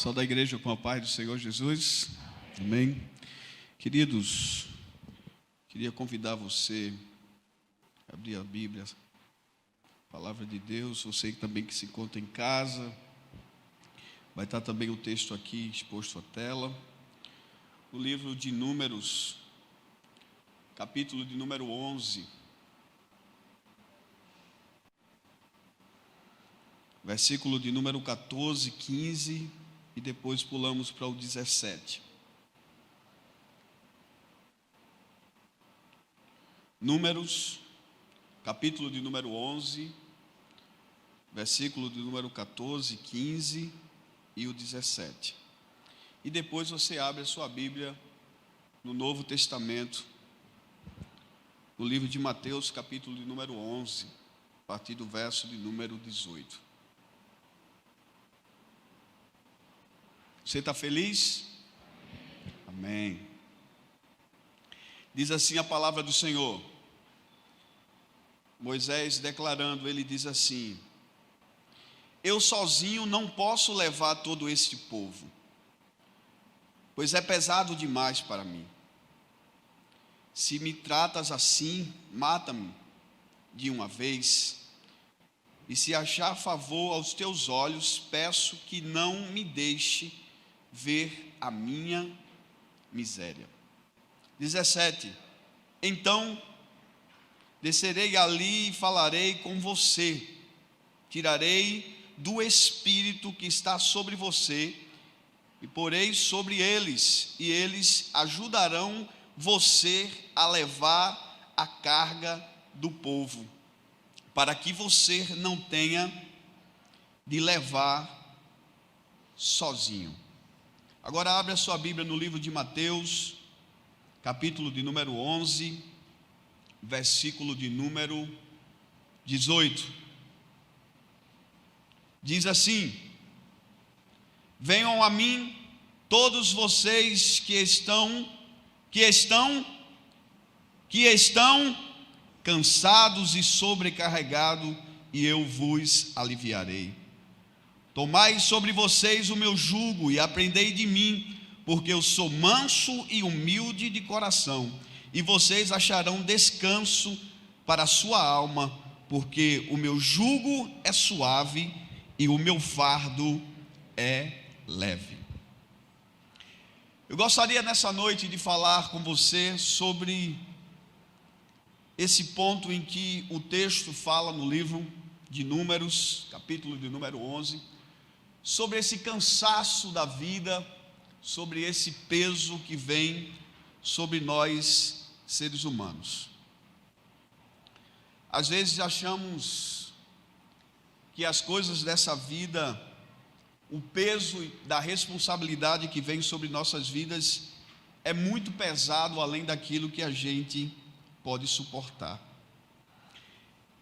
Pessoal da igreja, com a paz do Senhor Jesus, amém. Queridos, queria convidar você a abrir a Bíblia, a palavra de Deus. Você também que se encontra em casa, vai estar também o texto aqui exposto à tela. O livro de Números, capítulo de número 11, versículo de número 14, 15 e depois pulamos para o 17. Números, capítulo de número 11, versículo de número 14, 15 e o 17. E depois você abre a sua Bíblia no Novo Testamento, no livro de Mateus, capítulo de número 11, a partir do verso de número 18. Você está feliz? Amém. Diz assim a palavra do Senhor. Moisés declarando, ele diz assim: eu sozinho não posso levar todo este povo, pois é pesado demais para mim. Se me tratas assim, mata-me de uma vez, e se achar favor aos teus olhos, peço que não me deixe ver a minha miséria. 17. Então descerei ali e falarei com você, tirarei do espírito que está sobre você e porei sobre eles, e eles ajudarão você a levar a carga do povo, para que você não tenha de levar sozinho. Agora abre a sua Bíblia no livro de Mateus, capítulo de número 11, versículo de número 18. Diz assim: venham a mim todos vocês que estão cansados e sobrecarregados, e eu vos aliviarei. Tomai sobre vocês o meu jugo e aprendei de mim, porque eu sou manso e humilde de coração, e vocês acharão descanso para a sua alma, porque o meu jugo é suave e o meu fardo é leve. Eu gostaria nessa noite de falar com você sobre esse ponto em que o texto fala no livro de Números, capítulo de número 11, sobre esse cansaço da vida, sobre esse peso que vem sobre nós, seres humanos. Às vezes achamos que as coisas dessa vida, o peso da responsabilidade que vem sobre nossas vidas é muito pesado, além daquilo que a gente pode suportar.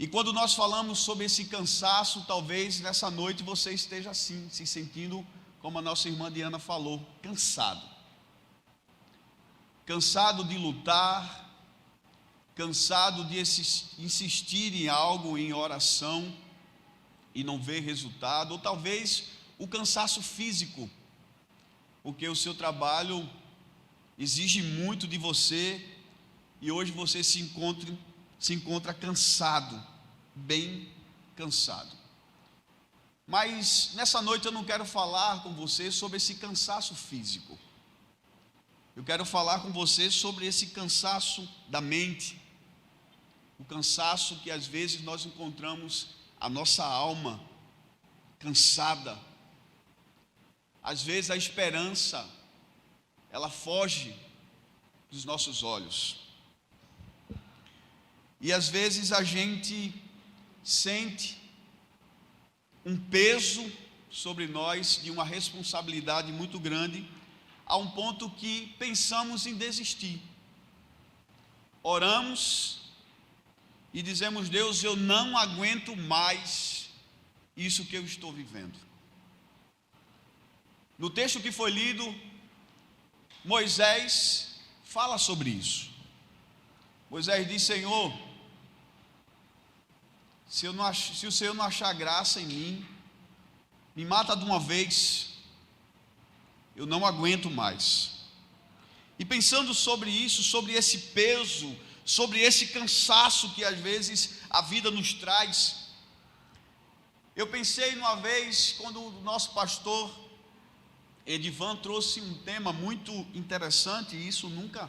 E quando nós falamos sobre esse cansaço, talvez nessa noite você esteja assim, se sentindo, como a nossa irmã Diana falou, cansado. Cansado de lutar, cansado de insistir em algo, em oração, e não ver resultado, ou talvez o cansaço físico, porque o seu trabalho exige muito de você, e hoje você se encontra cansado, bem cansado. Mas nessa noite eu não quero falar com você sobre esse cansaço físico. Eu quero falar com você sobre esse cansaço da mente, o cansaço que às vezes nós encontramos a nossa alma cansada. Às vezes a esperança, ela foge dos nossos olhos. E às vezes a gente sente um peso sobre nós de uma responsabilidade muito grande, a um ponto que pensamos em desistir. Oramos e dizemos: Deus, eu não aguento mais isso que eu estou vivendo. No texto que foi lido, Moisés fala sobre isso. Moisés diz: Senhor, se o Senhor não achar graça em mim, me mata de uma vez, eu não aguento mais. E pensando sobre isso, sobre esse peso, sobre esse cansaço que às vezes a vida nos traz, eu pensei uma vez, quando o nosso pastor Edivan trouxe um tema muito interessante, e isso nunca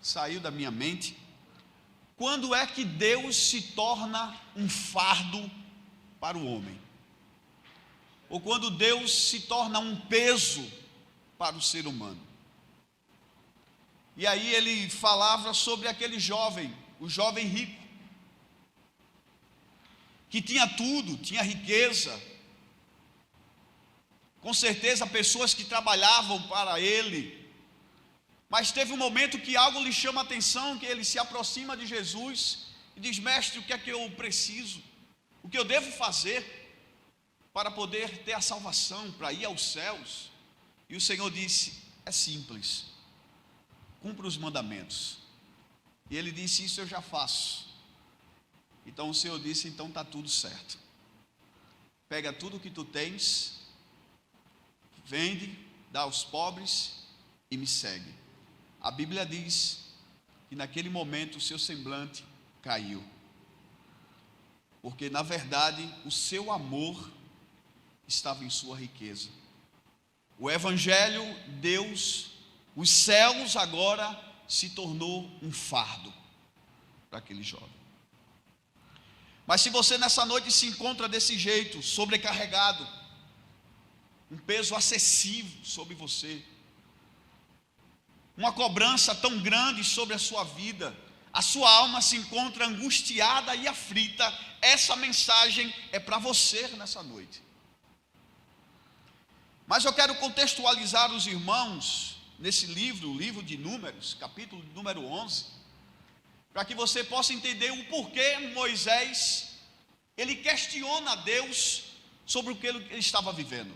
saiu da minha mente. Quando é que Deus se torna um fardo para o homem? Ou quando Deus se torna um peso para o ser humano? E aí ele falava sobre aquele jovem, o jovem rico, que tinha tudo, tinha riqueza, com certeza pessoas que trabalhavam para ele, mas teve um momento que algo lhe chama a atenção, que ele se aproxima de Jesus e diz: mestre, o que é que eu preciso? O que eu devo fazer para poder ter a salvação, para ir aos céus? E o Senhor disse: é simples, cumpra os mandamentos. E ele disse: isso eu já faço. Então o Senhor disse: então está tudo certo. Pega tudo que tu tens, vende, dá aos pobres e me segue. A Bíblia diz que naquele momento o seu semblante caiu, porque na verdade o seu amor estava em sua riqueza. O Evangelho, Deus, os céus agora se tornou um fardo para aquele jovem. Mas se você nessa noite se encontra desse jeito, sobrecarregado, um peso excessivo sobre você, uma cobrança tão grande sobre a sua vida, a sua alma se encontra angustiada e aflita, essa mensagem é para você nessa noite. Mas eu quero contextualizar os irmãos nesse livro, o livro de Números, capítulo número 11, para que você possa entender o porquê Moisés, ele questiona a Deus sobre o que ele estava vivendo.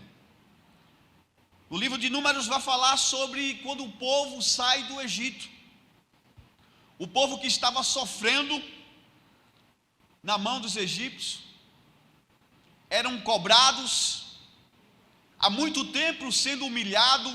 O livro de Números vai falar sobre quando o povo sai do Egito, o povo que estava sofrendo na mão dos egípcios, eram cobrados, há muito tempo sendo humilhado,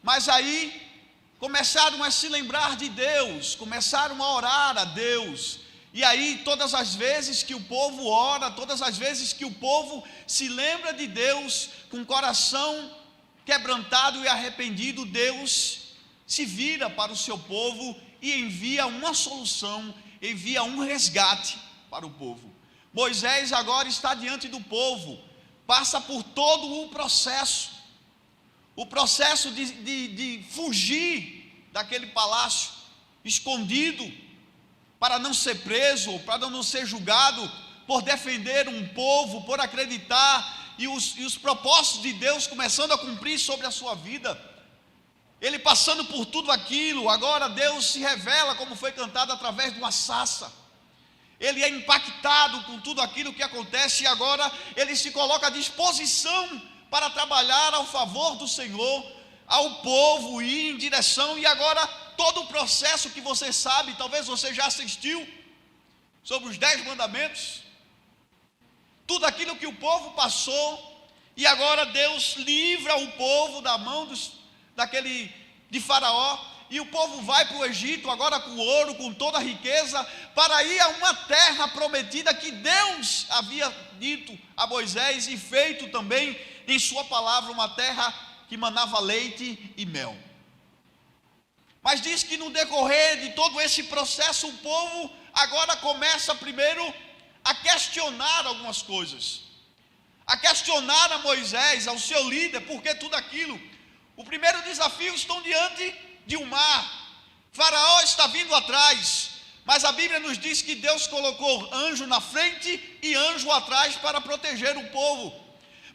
mas aí começaram a se lembrar de Deus, começaram a orar a Deus, e aí todas as vezes que o povo ora, todas as vezes que o povo se lembra de Deus, com o coração quebrantado e arrependido, Deus se vira para o seu povo e envia uma solução, envia um resgate para o povo. Moisés agora está diante do povo, passa por todo o processo de fugir daquele palácio escondido, para não ser preso, para não ser julgado, por defender um povo, por acreditar, e os propósitos de Deus começando a cumprir sobre a sua vida. Ele passando por tudo aquilo, agora Deus se revela, como foi cantado, através de uma sarça. Ele é impactado com tudo aquilo que acontece, e agora ele se coloca à disposição para trabalhar ao favor do Senhor, ao povo, ir em direção. E agora todo o processo que você sabe, talvez você já assistiu, sobre os 10 mandamentos, tudo aquilo que o povo passou, e agora Deus livra o povo da mão de Faraó, e o povo vai para o Egito, agora com ouro, com toda a riqueza, para ir a uma terra prometida que Deus havia dito a Moisés e feito também em sua palavra, uma terra que manava leite e mel. Mas diz que no decorrer de todo esse processo, o povo agora começa primeiro a questionar algumas coisas, a questionar a Moisés, ao seu líder, porque tudo aquilo. O primeiro desafio: estão diante de um mar, Faraó está vindo atrás, mas a Bíblia nos diz que Deus colocou anjo na frente e anjo atrás para proteger o povo.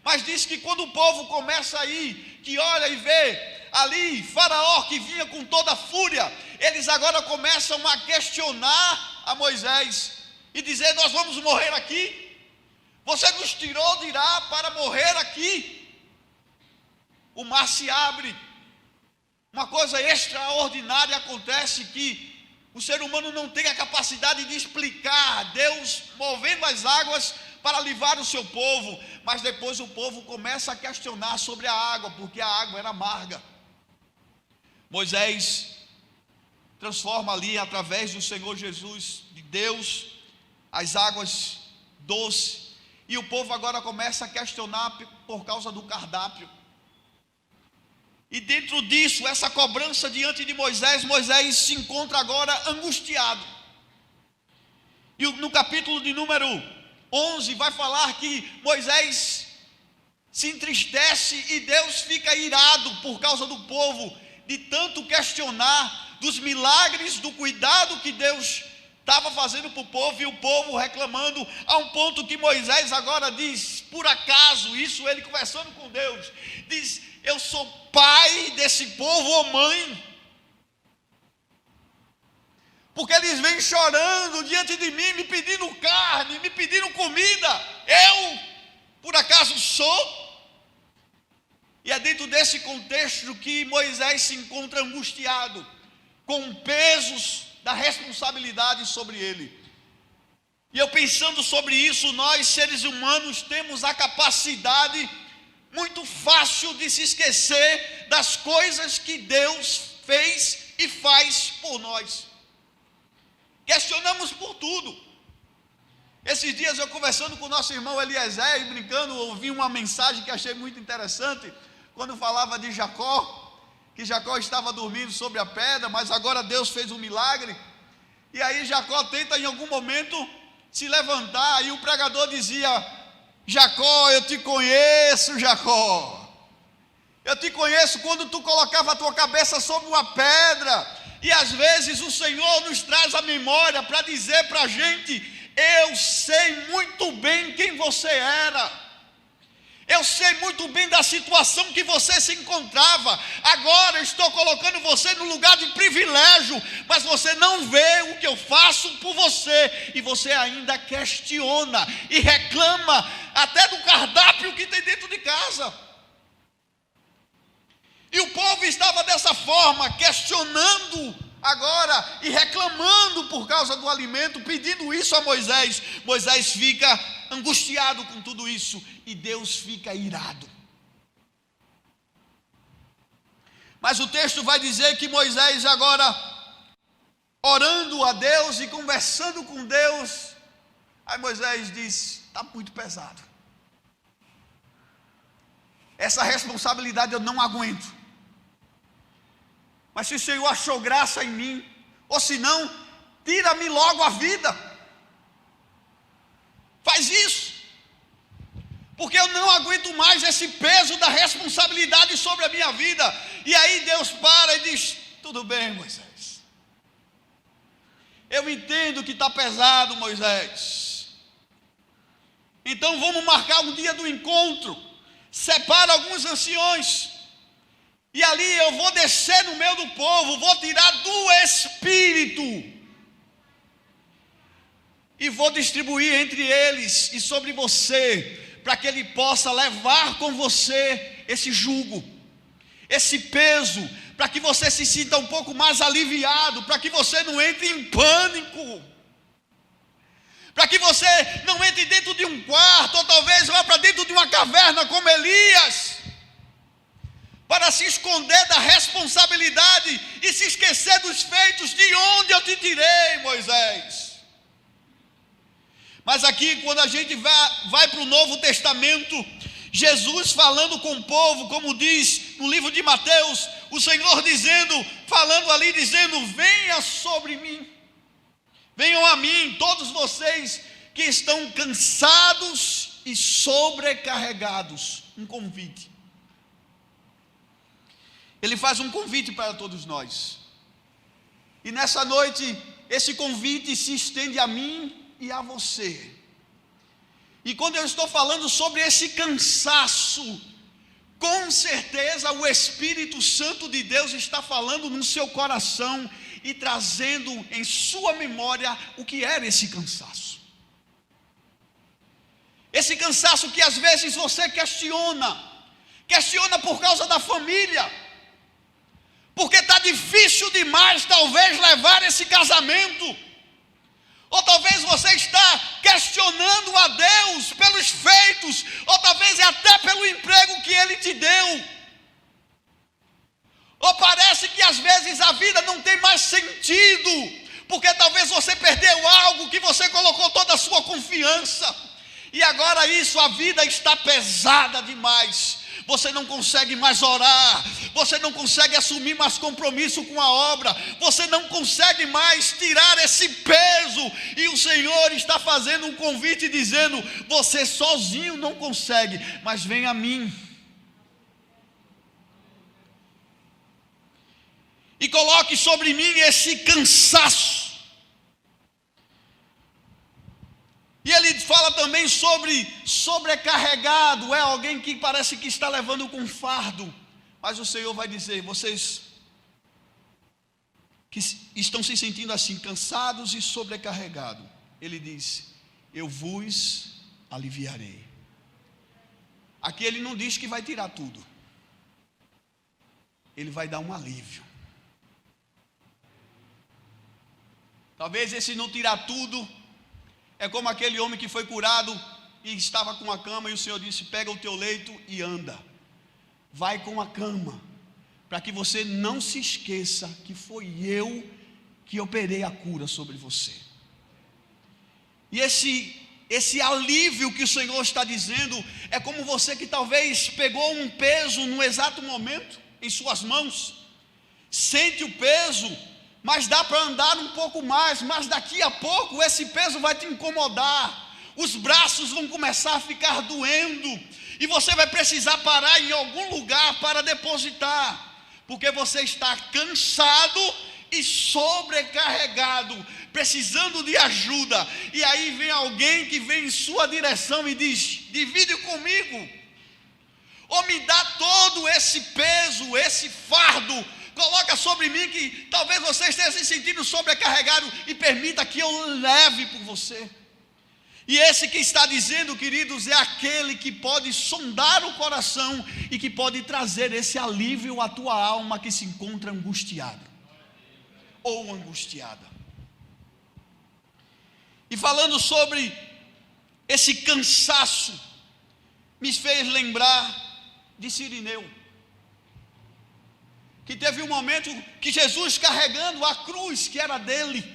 Mas diz que quando o povo começa a ir, que olha e vê ali Faraó que vinha com toda a fúria, eles agora começam a questionar a Moisés e dizer: nós vamos morrer aqui? Você nos tirou de lá para morrer aqui? O mar se abre, uma coisa extraordinária acontece, que o ser humano não tem a capacidade de explicar. Deus movendo as águas para livrar o seu povo, mas depois o povo começa a questionar sobre a água, porque a água era amarga. Moisés transforma ali, através do Senhor Jesus, de Deus, as águas doces, e o povo agora começa a questionar por causa do cardápio. E dentro disso, essa cobrança diante de Moisés, Moisés se encontra agora angustiado. E no capítulo de número 11 vai falar que Moisés se entristece e Deus fica irado por causa do povo, de tanto questionar dos milagres, do cuidado que Deus estava fazendo para o povo, e o povo reclamando, a um ponto que Moisés agora diz, por acaso, isso ele conversando com Deus, diz: eu sou pai desse povo ou mãe? Porque eles vêm chorando diante de mim, me pedindo carne, me pedindo comida. Eu, por acaso, sou? E é dentro desse contexto que Moisés se encontra angustiado, com pesos da responsabilidade sobre ele. E eu pensando sobre isso, nós seres humanos temos a capacidade muito fácil de se esquecer das coisas que Deus fez e faz por nós. Questionamos por tudo. Esses dias eu conversando com o nosso irmão Eliezer, e brincando, ouvi uma mensagem que achei muito interessante, quando falava de Jacó, que Jacó estava dormindo sobre a pedra, mas agora Deus fez um milagre, e aí Jacó tenta em algum momento se levantar, e o pregador dizia: Jacó, eu te conheço, Jacó, eu te conheço quando tu colocava a tua cabeça sobre uma pedra. E às vezes o Senhor nos traz a memória para dizer para a gente: eu sei muito bem quem você era, eu sei muito bem da situação que você se encontrava, agora eu estou colocando você no lugar de privilégio, mas você não vê o que eu faço por você, e você ainda questiona e reclama até do cardápio que tem dentro de casa. E o povo estava dessa forma, questionando agora e reclamando por causa do alimento, pedindo isso a Moisés. Moisés fica angustiado com tudo isso e Deus fica irado. Mas o texto vai dizer que Moisés agora, orando a Deus e conversando com Deus, aí Moisés diz: está muito pesado, essa responsabilidade eu não aguento. Mas se o Senhor achou graça em mim, ou se não, tira-me logo a vida. Faz isso, porque eu não aguento mais esse peso da responsabilidade sobre a minha vida. E aí Deus para e diz: tudo bem, Moisés, eu entendo que está pesado, Moisés, então vamos marcar um dia do encontro, separa alguns anciões, e ali eu vou descer no meio do povo, vou tirar do espírito e vou distribuir entre eles e sobre você, para que ele possa levar com você esse jugo, esse peso, para que você se sinta um pouco mais aliviado, para que você não entre em pânico, para que você não entre dentro de um quarto, ou talvez vá para dentro de uma caverna como Elias, para se esconder da responsabilidade e se esquecer dos feitos. De onde eu te tirei, Moisés? Mas aqui, quando a gente vai para o Novo Testamento, Jesus falando com o povo, como diz no livro de Mateus, o Senhor falando ali, dizendo: venha sobre mim, venham a mim, todos vocês que estão cansados e sobrecarregados. Um convite. Ele faz um convite para todos nós. E nessa noite, esse convite se estende a mim e a você. E quando eu estou falando sobre esse cansaço, com certeza o Espírito Santo de Deus está falando no seu coração e trazendo em sua memória o que era esse cansaço. Esse cansaço que às vezes você questiona por causa da família, porque está difícil demais talvez levar esse casamento, Ou talvez você está questionando a Deus pelos feitos, ou talvez até pelo emprego que Ele te deu. Ou parece que às vezes a vida não tem mais sentido, porque talvez você perdeu algo que você colocou toda a sua confiança, e agora a vida está pesada demais. Você não consegue mais orar, você não consegue assumir mais compromisso com a obra, você não consegue mais tirar esse peso, e o Senhor está fazendo um convite dizendo: você sozinho não consegue, mas vem a mim. E coloque sobre mim esse cansaço. E ele fala também sobre sobrecarregado, é alguém que parece que está levando com fardo. Mas o Senhor vai dizer: vocês que estão se sentindo assim, cansados e sobrecarregados, Ele diz: eu vos aliviarei. Aqui Ele não diz que vai tirar tudo, Ele vai dar um alívio. Talvez esse não tirar tudo é como aquele homem que foi curado e estava com a cama, e o Senhor disse: pega o teu leito e anda, vai com a cama, para que você não se esqueça que foi eu que operei a cura sobre você. E esse alívio que o Senhor está dizendo é como você que talvez pegou um peso no exato momento em suas mãos, sente o peso, mas dá para andar um pouco mais, mas daqui a pouco esse peso vai te incomodar, os braços vão começar a ficar doendo, e você vai precisar parar em algum lugar para depositar, porque você está cansado e sobrecarregado, precisando de ajuda. E aí vem alguém que vem em sua direção e diz: divide comigo, ou me dá todo esse peso, esse fardo, coloca sobre mim, que talvez você esteja se sentindo sobrecarregado, e permita que eu leve por você. E esse que está dizendo, queridos, é aquele que pode sondar o coração e que pode trazer esse alívio à tua alma que se encontra angustiada ou angustiada. E falando sobre esse cansaço, me fez lembrar de Cirineu, que teve um momento que Jesus, carregando a cruz que era dele,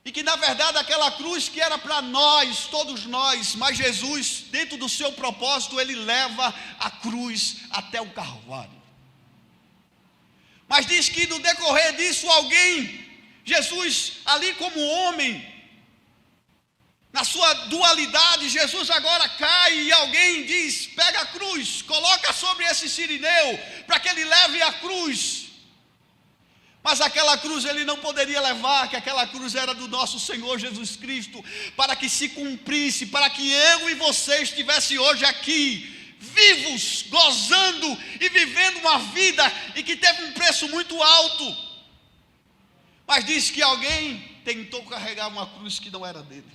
e que na verdade aquela cruz que era para nós, todos nós, mas Jesus, dentro do seu propósito, ele leva a cruz até o Calvário. Mas diz que no decorrer disso Jesus ali como homem, na sua dualidade, Jesus agora cai e alguém diz: pega a cruz, coloca sobre esse Cirineu, para que ele leve a cruz. Mas aquela cruz ele não poderia levar, que aquela cruz era do nosso Senhor Jesus Cristo, para que se cumprisse, para que eu e você estivesse hoje aqui, vivos, gozando e vivendo uma vida e que teve um preço muito alto. Mas diz que alguém tentou carregar uma cruz que não era dele.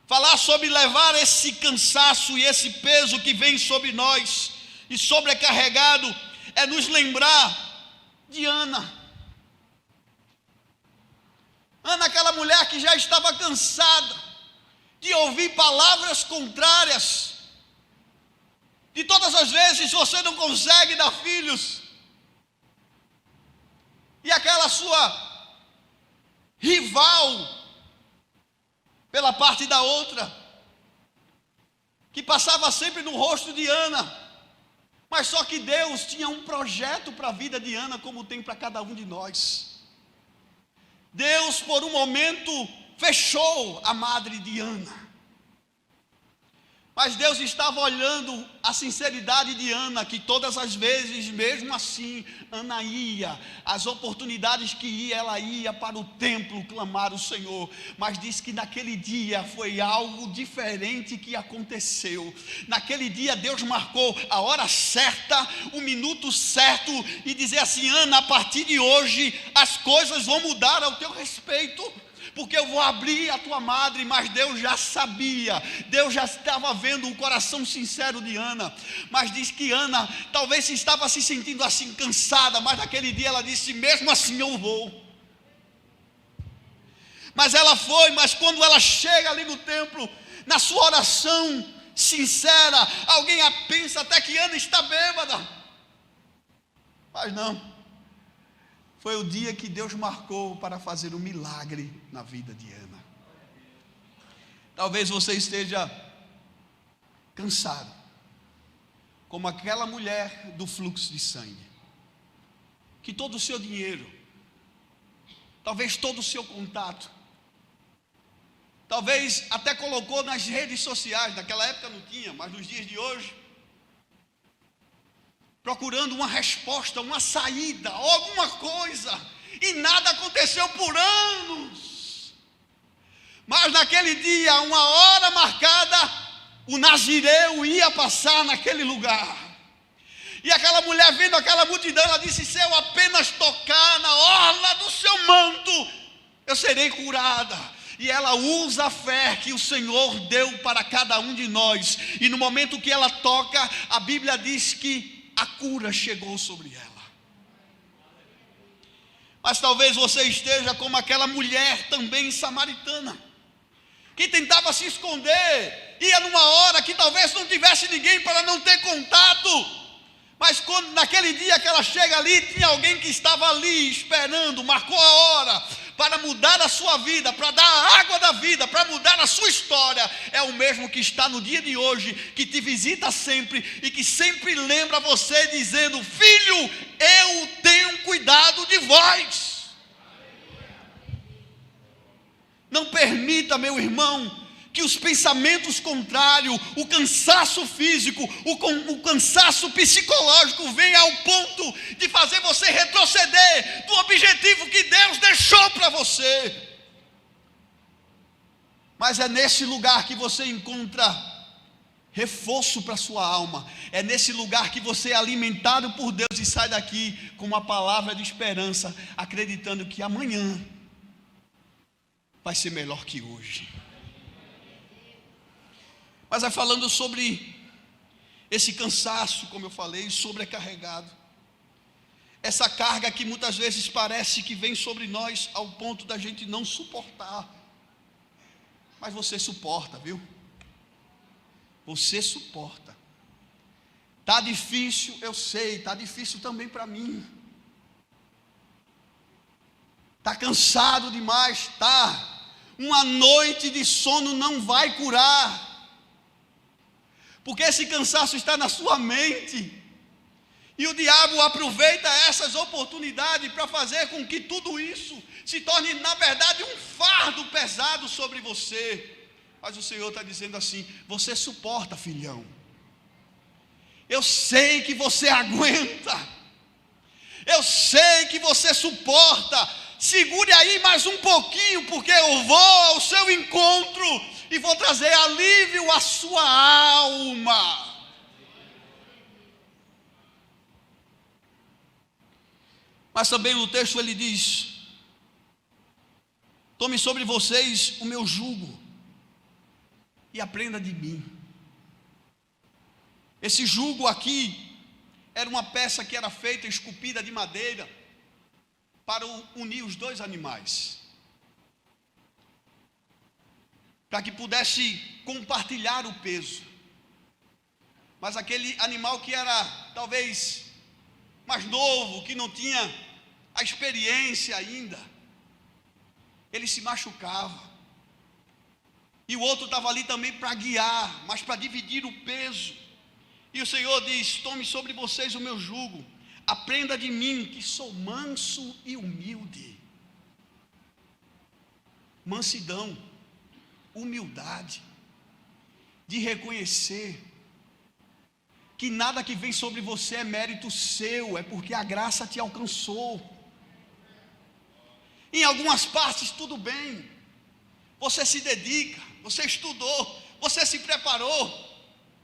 Falar sobre levar esse cansaço e esse peso que vem sobre nós e sobrecarregado é nos lembrar de Ana. Ana, aquela mulher que já estava cansada de ouvir palavras contrárias. De todas as vezes você não consegue dar filhos, e aquela sua rival pela parte da outra, que passava sempre no rosto de Ana. Mas só que Deus tinha um projeto para a vida de Ana, como tem para cada um de nós. Deus, por um momento, fechou a madre de Ana. Mas Deus estava olhando a sinceridade de Ana, que todas as vezes, mesmo assim, Ana ia, as oportunidades que ia, ela ia para o templo clamar o Senhor. Mas diz que naquele dia foi algo diferente que aconteceu. Naquele dia Deus marcou a hora certa, o minuto certo, e dizer assim: Ana, a partir de hoje as coisas vão mudar ao teu respeito. porque eu vou abrir a tua madre. Mas Deus já sabia, Deus já estava vendo o coração sincero de Ana. Mas diz que Ana talvez estava se sentindo assim cansada, mas naquele dia ela disse: mesmo assim eu vou. Mas ela foi, mas quando ela chega ali no templo, na sua oração sincera, alguém pensa até que Ana está bêbada. Mas não, foi o dia que Deus marcou para fazer um milagre na vida de Ana. Talvez você esteja cansado, como aquela mulher do fluxo de sangue, que todo o seu dinheiro, talvez todo o seu contato, talvez até colocou nas redes sociais, naquela época não tinha, mas nos dias de hoje, procurando uma resposta, uma saída, alguma coisa, e nada aconteceu por anos. Mas naquele dia, uma hora marcada, o nazireu ia passar naquele lugar. E aquela mulher, vendo aquela multidão, ela disse: se eu apenas tocar na orla do seu manto, eu serei curada. E ela usa a fé que o Senhor deu para cada um de nós. E no momento que ela toca, a Bíblia diz que a cura chegou sobre ela. Mas talvez você esteja como aquela mulher também samaritana, que tentava se esconder, ia numa hora que talvez não tivesse ninguém para não ter contato. Mas quando naquele dia que ela chega ali, tinha alguém que estava ali esperando, marcou a hora para mudar a sua vida, para dar a água da vida, para mudar a sua história. É o mesmo que está no dia de hoje, que te visita sempre e que sempre lembra você, dizendo: filho, eu tenho cuidado de vós. Não permita, meu irmão, que os pensamentos contrários, o cansaço físico, o cansaço psicológico venha ao ponto de fazer você retroceder do objetivo que Deus deixou para você. Mas é nesse lugar que você encontra reforço para a sua alma. É nesse lugar que você é alimentado por Deus e sai daqui com uma palavra de esperança, acreditando que amanhã vai ser melhor que hoje. Mas é falando sobre esse cansaço, como eu falei, sobrecarregado. Essa carga que muitas vezes parece que vem sobre nós ao ponto da gente não suportar. Mas você suporta, viu? Você suporta. Tá difícil, eu sei, tá difícil também para mim. Tá cansado demais, tá. Uma noite de sono não vai curar. Porque esse cansaço está na sua mente. E o diabo aproveita essas oportunidades para fazer com que tudo isso se torne, na verdade, um fardo pesado sobre você. Mas o Senhor está dizendo assim: você suporta, filhão. Eu sei que você aguenta. Eu sei que você suporta. Segure aí mais um pouquinho, porque eu vou ao seu encontro e vou trazer alívio à sua alma. Mas também no texto ele diz: tome sobre vocês o meu jugo e aprenda de mim. Esse jugo aqui era uma peça que era feita, esculpida de madeira, para unir os dois animais, para que pudesse compartilhar o peso. Mas aquele animal que era talvez mais novo, que não tinha a experiência ainda, ele se machucava. E o outro estava ali também para guiar, mas para dividir o peso. E o Senhor diz: tome sobre vocês o meu jugo, aprenda de mim, que sou manso e humilde. Mansidão, humildade, de reconhecer que nada que vem sobre você é mérito seu, é porque a graça te alcançou. Em algumas partes tudo bem, você se dedica, você estudou, você se preparou,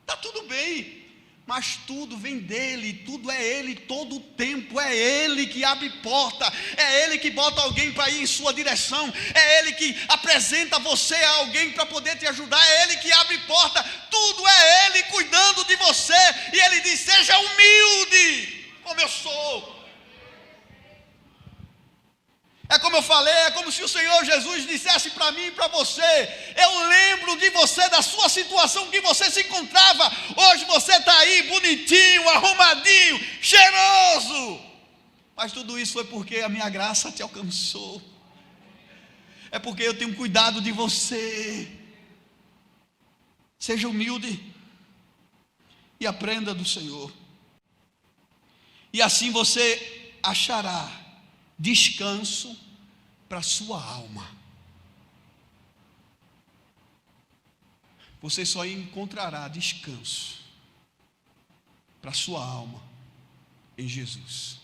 está tudo bem. mas tudo vem dele, tudo é ele, todo o tempo é ele que abre porta, é ele que bota alguém para ir em sua direção, é ele que apresenta você a alguém para poder te ajudar, é ele que abre porta, tudo é ele cuidando de você, e ele diz: seja humilde, como eu sou. É como eu falei, é como se o Senhor Jesus dissesse para mim e para você: eu lembro de você, da sua situação que você se encontrava, hoje você está aí bonitinho, arrumadinho, cheiroso, mas tudo isso foi porque a minha graça te alcançou, é porque eu tenho cuidado de você. Seja humilde e aprenda do Senhor, e assim você achará descanso para a sua alma. Você só encontrará descanso para a sua alma em Jesus.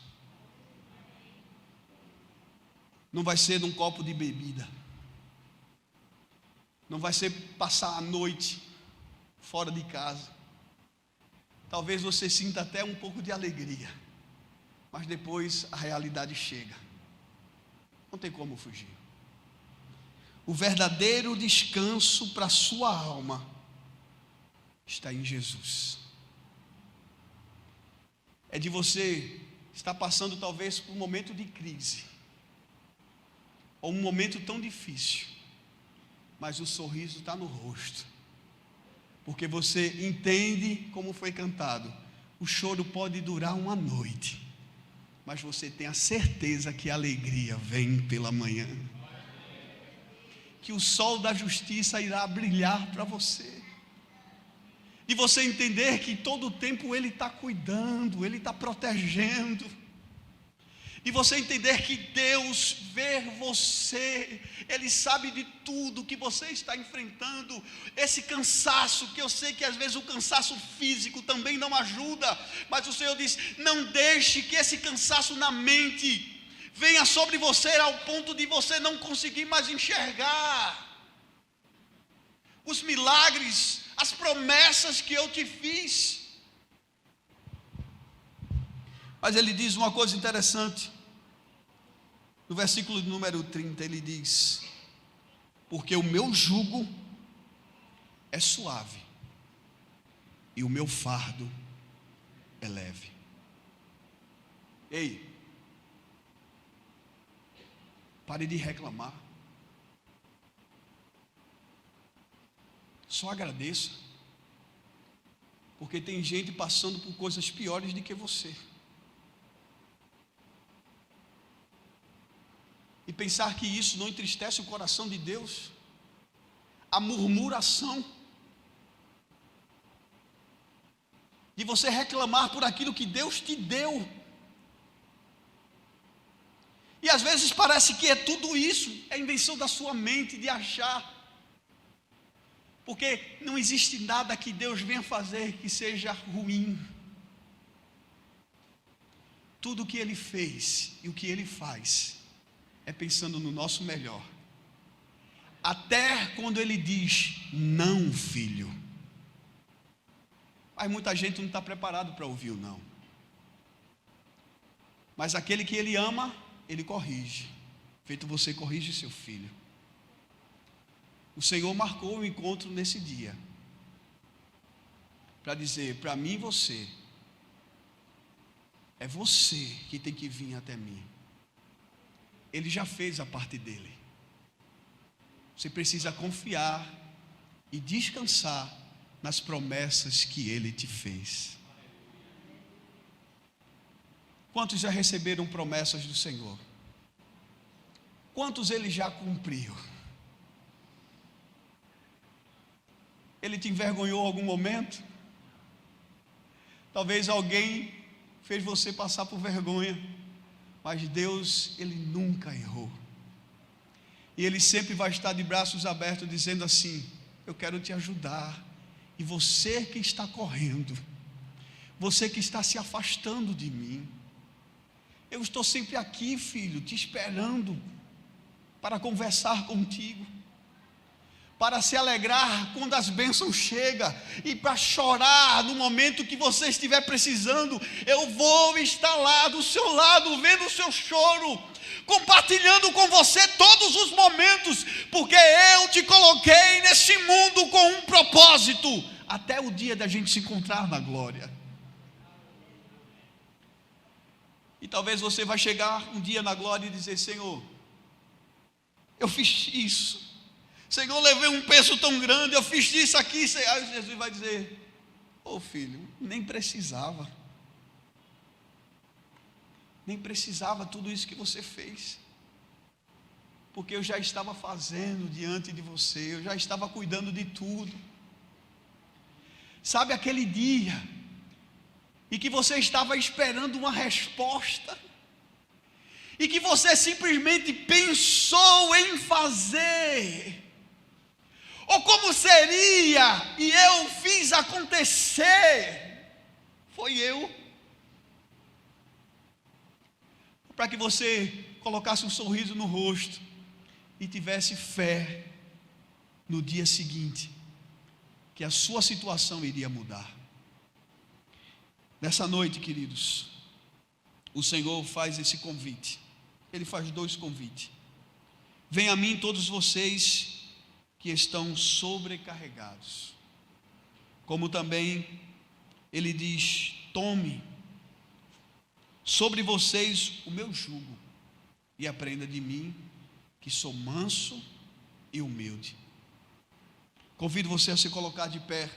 Não vai ser num copo de bebida, não vai ser passar a noite fora de casa. Talvez você sinta até um pouco de alegria, mas depois a realidade chega, não tem como fugir. O verdadeiro descanso para a sua alma está em Jesus. É de você estar passando talvez por um momento de crise, ou um momento tão difícil, mas o sorriso está no rosto, porque você entende, como foi cantado, o choro pode durar uma noite, mas você tem a certeza que a alegria vem pela manhã, que o sol da justiça irá brilhar para você, e você entender que todo o tempo Ele está cuidando, Ele está protegendo, e você entender que Deus vê você, Ele sabe de tudo que você está enfrentando, esse cansaço, que eu sei que às vezes o cansaço físico também não ajuda, mas o Senhor diz: não deixe que esse cansaço na mente venha sobre você ao ponto de você não conseguir mais enxergar os milagres, as promessas que eu te fiz. Mas ele diz uma coisa interessante, no versículo número 30, ele diz: porque o meu jugo é suave, e o meu fardo é leve. Ei, pare de reclamar, só agradeça, porque tem gente passando por coisas piores do que você. E pensar que isso não entristece o coração de Deus, a murmuração, de você reclamar por aquilo que Deus te deu, e às vezes parece que é tudo isso, é invenção da sua mente de achar, porque não existe nada que Deus venha fazer que seja ruim. Tudo o que Ele fez e o que Ele faz é pensando no nosso melhor, até quando Ele diz: não, filho. Mas muita gente não está preparado para ouvir o não, mas aquele que Ele ama, Ele corrige, feito você corrige seu filho. O Senhor marcou o encontro nesse dia, para dizer para mim e você: é você que tem que vir até mim. Ele já fez a parte dele. Você precisa confiar e descansar nas promessas que Ele te fez. Quantos já receberam promessas do Senhor? Quantos Ele já cumpriu? Ele te envergonhou em algum momento? Talvez alguém fez você passar por vergonha, mas Deus, Ele nunca errou, e Ele sempre vai estar de braços abertos, dizendo assim: eu quero te ajudar. E você que está correndo, você que está se afastando de mim, eu estou sempre aqui, filho, te esperando para conversar contigo, para se alegrar quando as bênçãos chegam, e para chorar no momento que você estiver precisando. Eu vou estar lá do seu lado, vendo o seu choro, compartilhando com você todos os momentos, porque eu te coloquei nesse mundo com um propósito, até o dia da gente se encontrar na glória. E talvez você vai chegar um dia na glória e dizer: Senhor, eu fiz isso, Senhor, levei um peso tão grande, eu fiz isso aqui. Aí Jesus vai dizer: ô filho, nem precisava tudo isso que você fez, porque eu já estava fazendo diante de você, eu já estava cuidando de tudo. Sabe aquele dia e que você estava esperando uma resposta, e que você simplesmente pensou em fazer, ou como seria, e eu fiz acontecer? Foi eu. Para que você colocasse um sorriso no rosto e tivesse fé no dia seguinte, que a sua situação iria mudar. Nessa noite, queridos, o Senhor faz esse convite. Ele faz dois convites: venham a mim todos vocês que estão sobrecarregados. Como também ele diz: tome sobre vocês o meu jugo e aprenda de mim, que sou manso e humilde. Convido você a se colocar de pé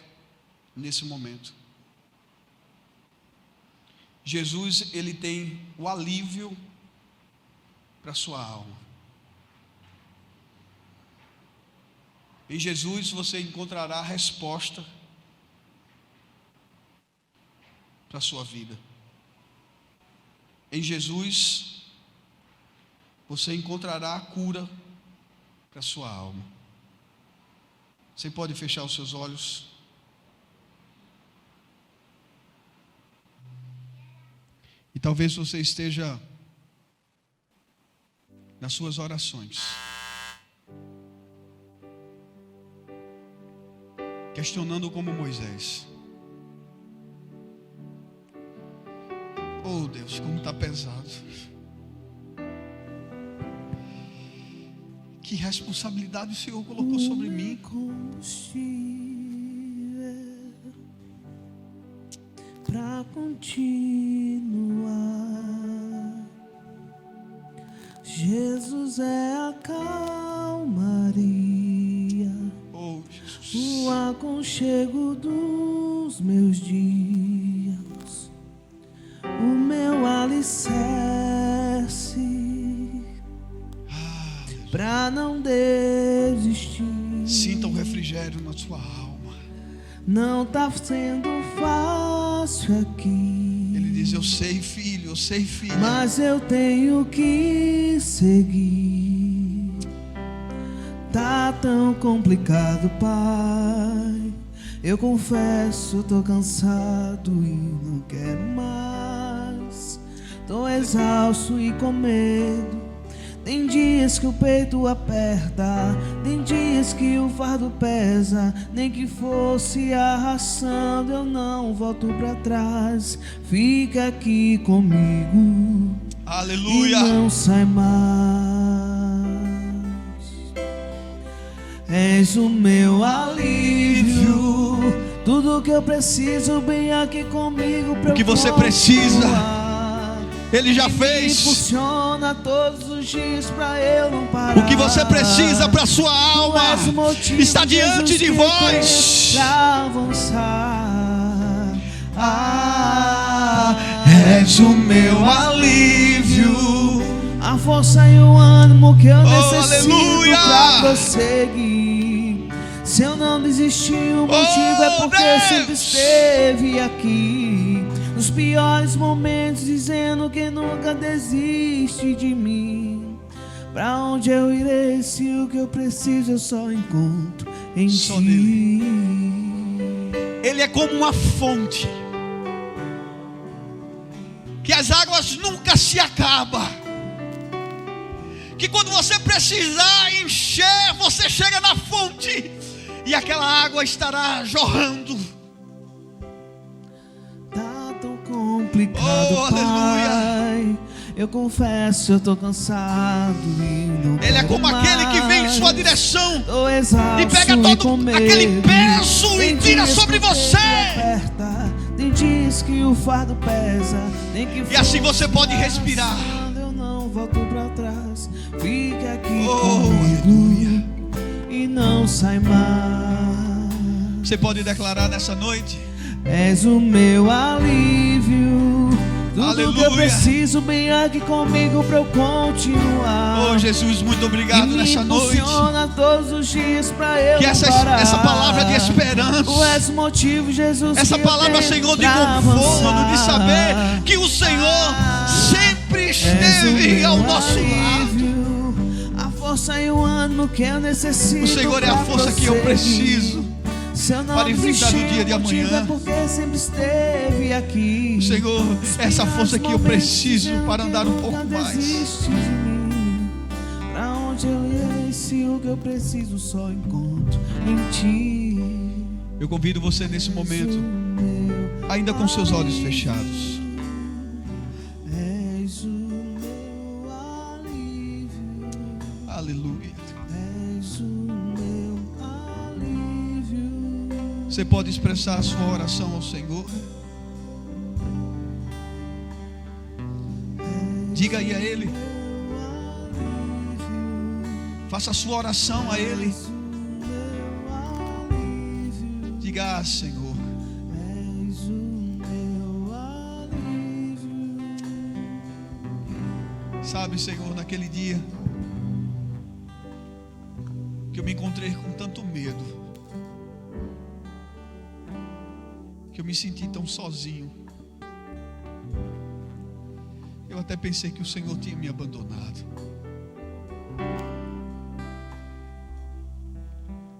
nesse momento. Jesus, ele tem o alívio para a sua alma. Em Jesus você encontrará a resposta para a sua vida. Em Jesus você encontrará a cura para a sua alma. Você pode fechar os seus olhos. E talvez você esteja nas suas orações questionando como Moisés: oh Deus, como está pesado, que responsabilidade o Senhor colocou sobre mim. Para continuar, Jesus é a calmaria, o aconchego dos meus dias, o meu alicerce, para não desistir. Sinta o refrigério na sua alma. Não está sendo fácil aqui. Ele diz: eu sei, filho, eu sei, filha, mas eu tenho que seguir. Tá tão complicado, Pai. Eu confesso, tô cansado e não quero mais. Tô exausto e com medo. Tem dias que o peito aperta, tem dias que o fardo pesa. Nem que fosse arrastando, eu não volto pra trás. Fica aqui comigo, aleluia, e não sai mais. És o meu alívio, tudo que eu preciso, bem aqui comigo. O que você precisa, Ele já fez. Funciona todos os dias para eu não parar. O que você precisa para sua alma está diante de vós. Para avançar. És o meu alívio, a força e o ânimo que eu necessito aleluia, para prosseguir. Se eu não desistir, o motivo é porque Deus sempre esteve aqui. Nos piores momentos, dizendo que nunca desiste de mim. Pra onde eu irei se o que eu preciso eu só encontro em Só ti? nele. Ele é como uma fonte, que as águas nunca se acabam, que quando você precisar encher, você chega na fonte e aquela água estará jorrando. Tá tão complicado, Oh, aleluia. Pai. Eu confesso, eu tô cansado e não Ele é quero como aquele que vem em mais. sua direção Tô exausto e pega e todo com medo. aquele peso e Tem tira dias sobre que o peito você. aperta, tem dias que o fardo pesa, tem que E assim você pode respirar. eu não volto pra trás. Fica aqui Oh, comigo e não sai mais. Você pode declarar nessa noite: És o meu alívio. Tudo Aleluia. que eu preciso, vem aqui comigo pra eu continuar. oh Jesus, muito obrigado E nessa me noite. impulsiona todos os dias pra eu Que não essa parar. palavra de esperança, Tu és o motivo, Jesus, essa que eu palavra, tenho Senhor, de pra conforto, avançar. de saber que o Senhor sempre esteve És o ao meu nosso lado. alívio, a força e o ânimo que eu necessito. O Senhor é a pra força que eu prosseguir. preciso Se eu não para enfrentar o desistir, dia de o motivo amanhã. é porque sempre esteve aqui. Senhor, essa força que eu preciso Momentos para em andar que um pouco nunca mais. desiste de mim. Pra onde eu irei se o que eu preciso só encontro em ti? Eu convido você nesse momento, ainda com seus olhos fechados, És o meu alívio. aleluia. És o meu alívio. Você pode expressar a sua oração ao Senhor. Diga aí a Ele. Faça a sua oração a Ele. Diga: ah, Senhor, És o meu alívio. sabe, Senhor, naquele dia que eu me encontrei com tanto medo, que eu me senti tão sozinho, eu até pensei que o Senhor tinha me abandonado.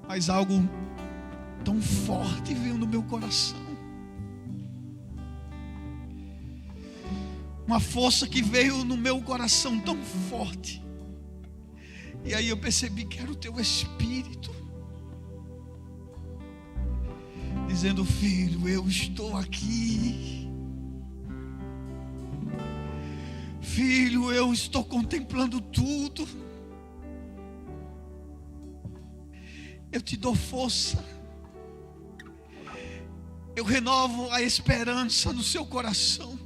Mas algo tão forte veio no meu coração. Uma força que veio no meu coração tão forte. E aí eu percebi que era o teu Espírito dizendo: filho, eu estou aqui. Filho, eu estou contemplando tudo. Eu te dou força. Eu renovo a esperança no seu coração.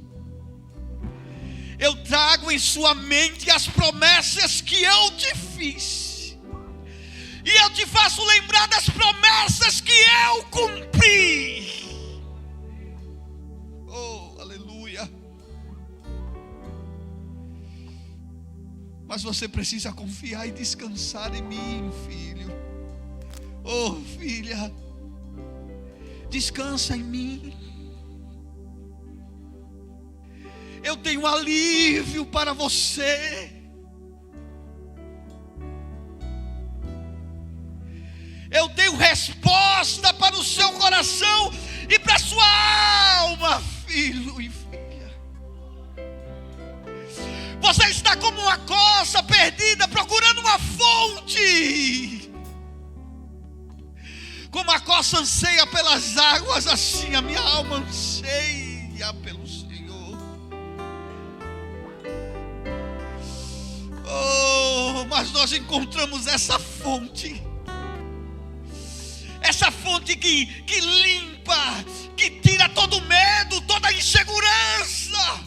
Eu trago em sua mente as promessas que eu te fiz. E eu te faço lembrar das promessas que eu cumpri. Oh, aleluia. Mas você precisa confiar e descansar em mim, filho. Oh, filha, descansa em mim. Eu tenho alívio para você. Eu tenho resposta para o seu coração e para a sua alma, filho e filha. Você está como uma corça perdida procurando uma fonte. Como a corça anseia pelas águas, assim a minha alma anseia pelo Senhor. Oh, mas nós encontramos essa fonte. Essa fonte que limpa, que tira todo medo, toda insegurança,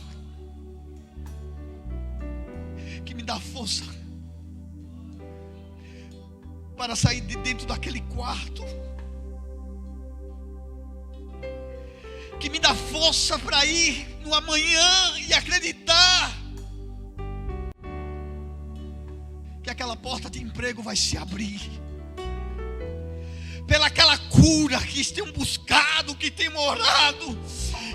que me dá força para sair de dentro daquele quarto, que me dá força para ir no amanhã e acreditar que aquela porta de emprego vai se abrir, pela aquela cura que tenho buscado, que tenho orado,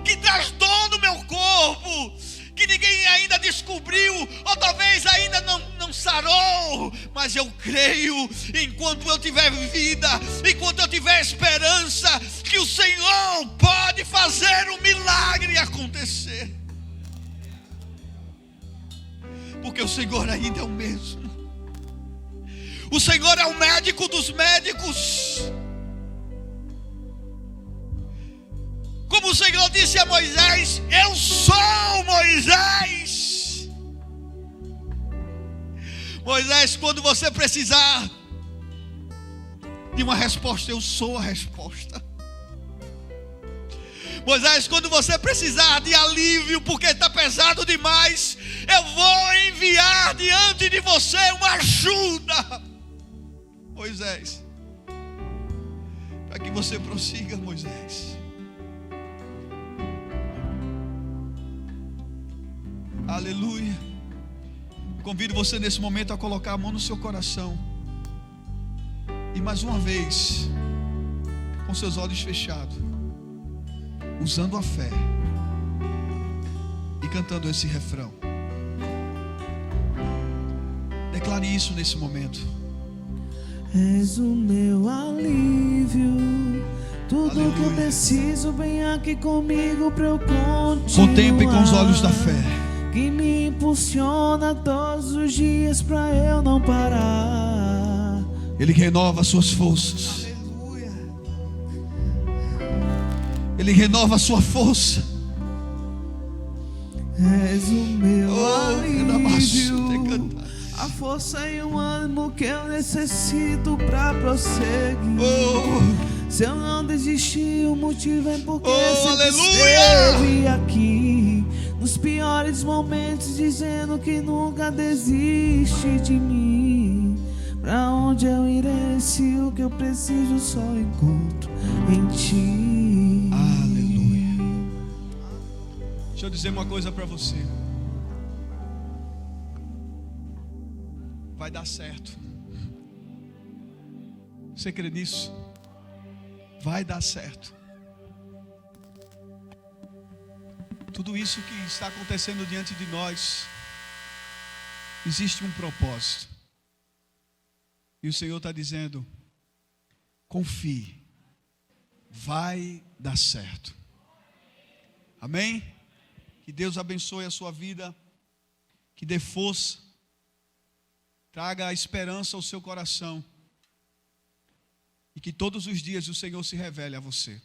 que traz dor no meu corpo, que ninguém ainda descobriu, ou talvez ainda não sarou, mas eu creio, enquanto eu tiver vida, enquanto eu tiver esperança, que o Senhor pode fazer um milagre acontecer, porque o Senhor ainda é o mesmo. O Senhor é o médico dos médicos. como o Senhor disse a Moisés: eu sou Moisés. Moisés, quando você precisar de uma resposta, eu sou a resposta. Moisés, quando você precisar de alívio porque está pesado demais, eu vou enviar diante de você uma ajuda. Moisés, para que você prossiga, Moisés. Aleluia. Convido você nesse momento a colocar a mão no seu coração e mais uma vez, com seus olhos fechados, usando a fé e cantando esse refrão. Declare isso nesse momento. És o meu alívio, tudo Aleluia. que eu preciso, vem aqui comigo pra eu continuar. Contemple com os olhos da fé. Que me impulsiona todos os dias pra eu não parar. Ele renova as suas forças. Aleluia. Ele renova a sua força. És o meu alívio, Oh, a força e o ânimo que eu necessito pra prosseguir. oh, Se eu não desistir, o motivo é porque Oh, sempre aleluia! esteve aqui nos piores momentos, dizendo que nunca desiste de mim. Pra onde eu irei se o que eu preciso só encontro em ti? aleluia. Deixa eu dizer uma coisa para você. Vai dar certo. Você crê nisso? Vai dar certo. Tudo isso que está acontecendo diante de nós, existe um propósito. E o Senhor está dizendo: confie, vai dar certo. Amém? Que Deus abençoe a sua vida, que dê força, traga a esperança ao seu coração, e que todos os dias o Senhor se revele a você.